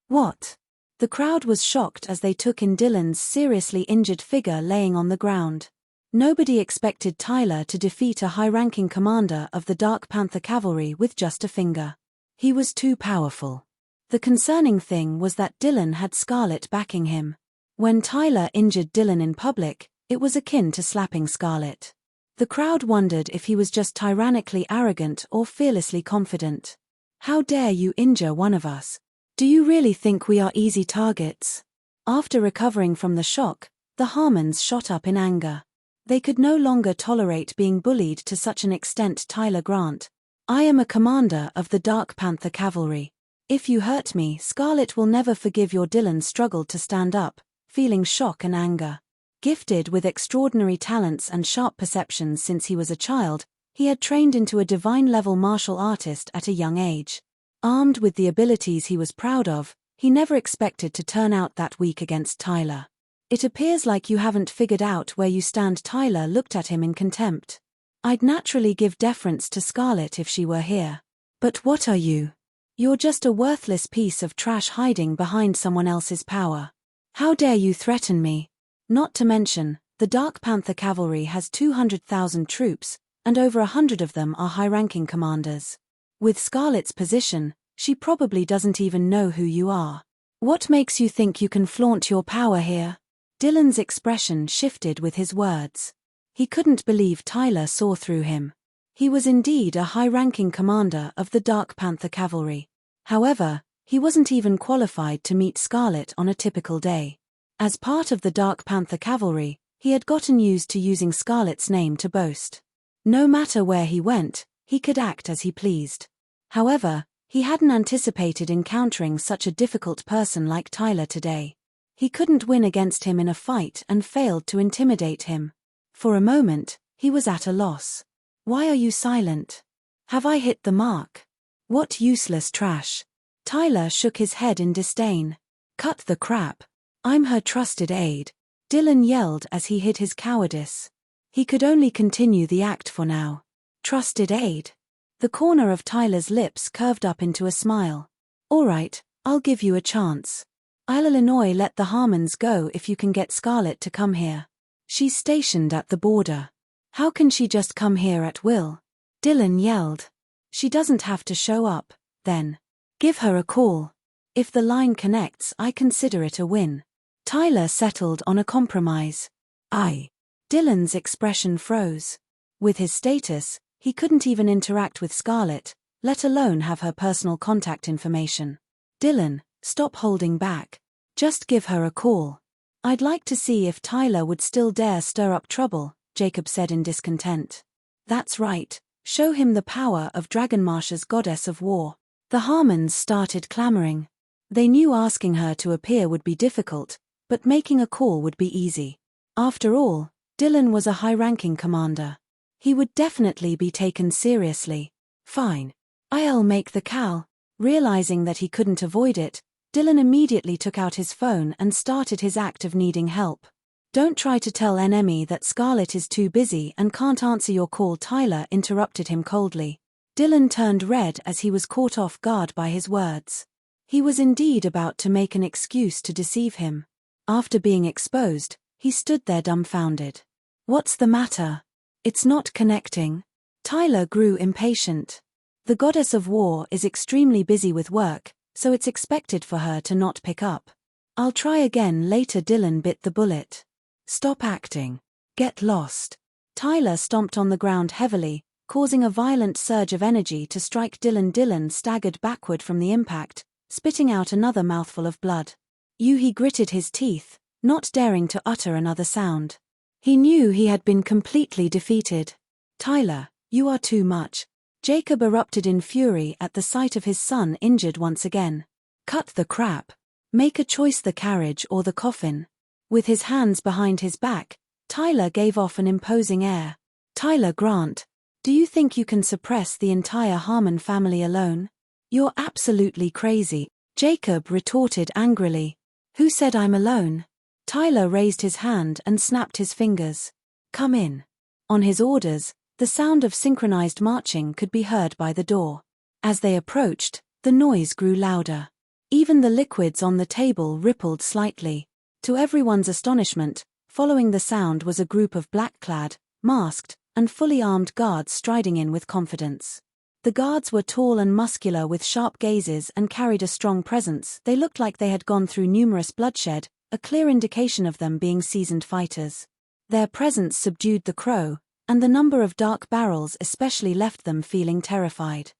What? The crowd was shocked as they took in Dylan's seriously injured figure laying on the ground. Nobody expected Tyler to defeat a high-ranking commander of the Dark Panther Cavalry with just a finger. He was too powerful. The concerning thing was that Dylan had Scarlett backing him. When Tyler injured Dylan in public, it was akin to slapping Scarlett. The crowd wondered if he was just tyrannically arrogant or fearlessly confident. How dare you injure one of us? Do you really think we are easy targets? After recovering from the shock, the Harmons shot up in anger. They could no longer tolerate being bullied to such an extent. Tyler Grant. I am a commander of the Dark Panther Cavalry. If you hurt me, Scarlett will never forgive your. Dylan struggled to stand up, feeling shock and anger. Gifted with extraordinary talents and sharp perceptions since he was a child, he had trained into a divine-level martial artist at a young age. Armed with the abilities he was proud of, he never expected to turn out that weak against Tyler. It appears like you haven't figured out where you stand. Tyler looked at him in contempt. I'd naturally give deference to Scarlett if she were here. But what are you? You're just a worthless piece of trash hiding behind someone else's power. How dare you threaten me? Not to mention, the Dark Panther Cavalry has 200,000 troops, and over 100 of them are high-ranking commanders. With Scarlett's position, she probably doesn't even know who you are. What makes you think you can flaunt your power here? Dylan's expression shifted with his words. He couldn't believe Tyler saw through him. He was indeed a high-ranking commander of the Dark Panther Cavalry. However, he wasn't even qualified to meet Scarlett on a typical day. As part of the Dark Panther Cavalry, he had gotten used to using Scarlett's name to boast. No matter where he went, he could act as he pleased. However, he hadn't anticipated encountering such a difficult person like Tyler today. He couldn't win against him in a fight and failed to intimidate him. For a moment, he was at a loss. Why are you silent? Have I hit the mark? What useless trash. Tyler shook his head in disdain. Cut the crap. I'm her trusted aide. Dylan yelled as he hid his cowardice. He could only continue the act for now. Trusted aide. The corner of Tyler's lips curved up into a smile. All right, I'll give you a chance. I'll Illinois let the Harmons go if you can get Scarlett to come here. She's stationed at the border. How can she just come here at will? Dylan yelled. She doesn't have to show up, then. Give her a call. If the line connects, I consider it a win. Tyler settled on a compromise. Dylan's expression froze. With his status, he couldn't even interact with Scarlett, let alone have her personal contact information. Dylan, stop holding back. Just give her a call. I'd like to see if Tyler would still dare stir up trouble, Jacob said in discontent. That's right, show him the power of Dragonmarsh's goddess of war. The Harmons started clamoring. They knew asking her to appear would be difficult, but making a call would be easy. After all, Dylan was a high-ranking commander. He would definitely be taken seriously. Fine. I'll make the call. Realizing that he couldn't avoid it, Dylan immediately took out his phone and started his act of needing help. Don't try to tell NME that Scarlett is too busy and can't answer your call. Tyler interrupted him coldly. Dylan turned red as he was caught off guard by his words. He was indeed about to make an excuse to deceive him. After being exposed, he stood there dumbfounded. What's the matter? It's not connecting. Tyler grew impatient. The goddess of war is extremely busy with work, so it's expected for her to not pick up. I'll try again later. Dylan bit the bullet. Stop acting. Get lost. Tyler stomped on the ground heavily, causing a violent surge of energy to strike Dylan. Dylan staggered backward from the impact, spitting out another mouthful of blood. He gritted his teeth, not daring to utter another sound. He knew he had been completely defeated. Tyler, you are too much. Jacob erupted in fury at the sight of his son injured once again. Cut the crap. Make a choice, the carriage or the coffin. With his hands behind his back, Tyler gave off an imposing air. Tyler Grant, do you think you can suppress the entire Harmon family alone? You're absolutely crazy, Jacob retorted angrily. Who said I'm alone? Tyler raised his hand and snapped his fingers. Come in. On his orders, the sound of synchronized marching could be heard by the door. As they approached, the noise grew louder. Even the liquids on the table rippled slightly. To everyone's astonishment, following the sound was a group of black-clad, masked, and fully armed guards striding in with confidence. The guards were tall and muscular with sharp gazes and carried a strong presence. They looked like they had gone through numerous bloodshed, a clear indication of them being seasoned fighters. Their presence subdued the crow, and the number of dark barrels especially left them feeling terrified.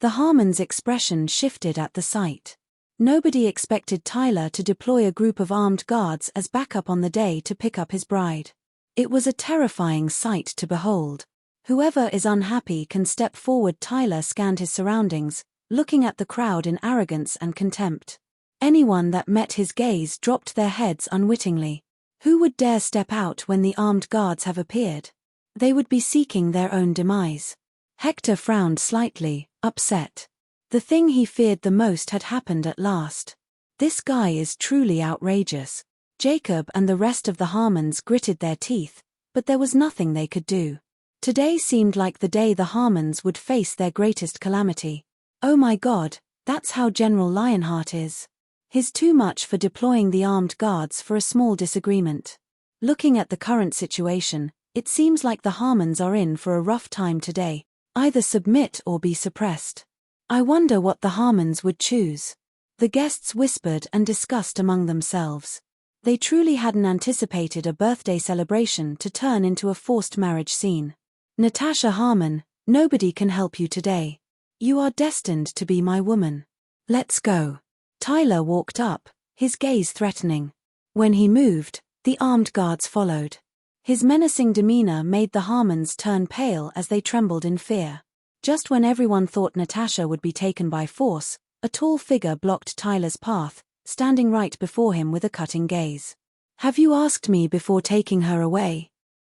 The Harmon's expression shifted at the sight. Nobody expected Tyler to deploy a group of armed guards as backup on the day to pick up his bride. It was a terrifying sight to behold. Whoever is unhappy can step forward. Tyler scanned his surroundings, looking at the crowd in arrogance and contempt. Anyone that met his gaze dropped their heads unwittingly. Who would dare step out when the armed guards have appeared? They would be seeking their own demise. Hector frowned slightly, upset. The thing he feared the most had happened at last. This guy is truly outrageous. Jacob and the rest of the Harmons gritted their teeth, but there was nothing they could do. Today seemed like the day the Harmons would face their greatest calamity. Oh my God, that's how General Lionheart is. He's too much for deploying the armed guards for a small disagreement. Looking at the current situation, it seems like the Harmons are in for a rough time today. Either submit or be suppressed. I wonder what the Harmons would choose. The guests whispered and discussed among themselves. They truly hadn't anticipated a birthday celebration to turn into a forced marriage scene. Natasha Harmon, nobody can help you today. You are destined to be my woman. Let's go. Tyler walked up, his gaze threatening. When he moved, the armed guards followed. His menacing demeanor made the Harmons turn pale as they trembled in fear. Just when everyone thought Natasha would be taken by force, a tall figure blocked Tyler's path, standing right before him with a cutting gaze. Have you asked me before taking her away?